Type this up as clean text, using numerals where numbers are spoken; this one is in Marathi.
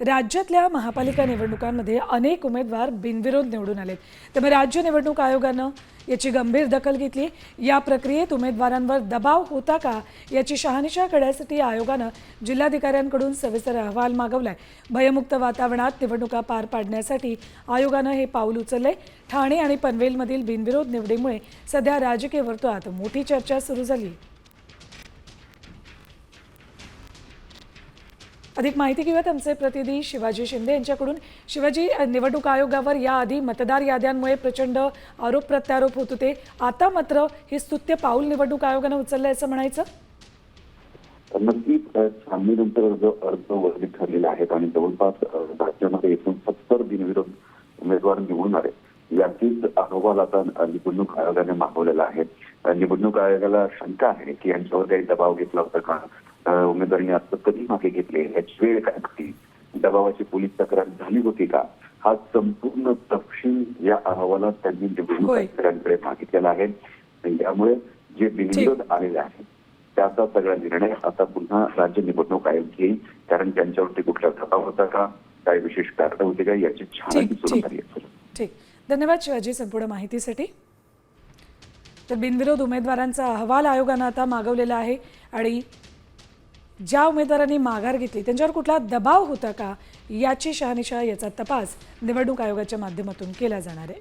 राज्यातल्या महापालिका निवडणुकांमध्ये अनेक उमेदवार बिनविरोध निवडून आलेत। त्यामुळे राज्य निवडणूक आयोगानं याची गंभीर दखल घेतली। या प्रक्रियेत उमेदवारांवर दबाव होता का याची शहानिशा करण्यासाठी आयोगानं जिल्हाधिकाऱ्यांकडून सविस्तर अहवाल मागवलाय। भयमुक्त वातावरणात निवडणुका पार पाडण्यासाठी आयोगानं हे पाऊल उचललंय। ठाणे आणि पनवेलमधील बिनविरोध निवडीमुळे सध्या राजकीय वर्तुळात मोठी चर्चा सुरू झाली आहे। अधिक माहिती घेऊयात आमचे प्रतिनिधी शिवाजी शिंदे यांच्याकडून। शिवाजी, निवडणूक आयोगावर याआधी मतदार याद्यांमुळे प्रचंड आरोप प्रत्यारोप होत होते, आता मात्र हे स्तुत्य पाऊल निवडणूक आयोगानं उचललंय असं म्हणायचं? नक्कीच छाननीनंतर जो अर्ज वर्ग ठरलेले आहेत आणि जवळपास राज्यामध्ये एकूण 70 बिनविरोध उमेदवार निवडून आले, याचीच अहवाल आता निवडणूक आयोगाने मागवलेला आहे। निवडणूक आयोगाला शंका आहे की यांच्यावर काही दबाव घेतला होता का, उमेदवारांनी आता कधी मागे घेतले, याची वेळ काय होती, दबावाची पोलीस तक्रार झाली होती का, हा संपूर्ण तपशील या अहवालात त्यांनी निवडणूक अधिकाऱ्यांकडे मागितलेला आहे। त्यामुळे जे बिनविरोध आलेले आहेत त्याचा सगळा निर्णय आता पुन्हा राज्य निवडणूक आयोग घेईल, कारण त्यांच्यावरती कुठला दबाव होता का, काय विशेष कारण होते का, याची छाननी सुरू झाली आहे। ठीक, धन्यवाद शिवाजी संपूर्ण माहितीसाठी। तर बिनविरोध उमेदवारांचा अहवाल आयोगानं आता मागवलेला आहे आणि ज्या उमेदवारांनी माघार घेतली त्यांच्यावर कुठला दबाव होता का याची शहानिशा, याचा तपास निवडणूक आयोगाच्या माध्यमातून केला जाणार आहे।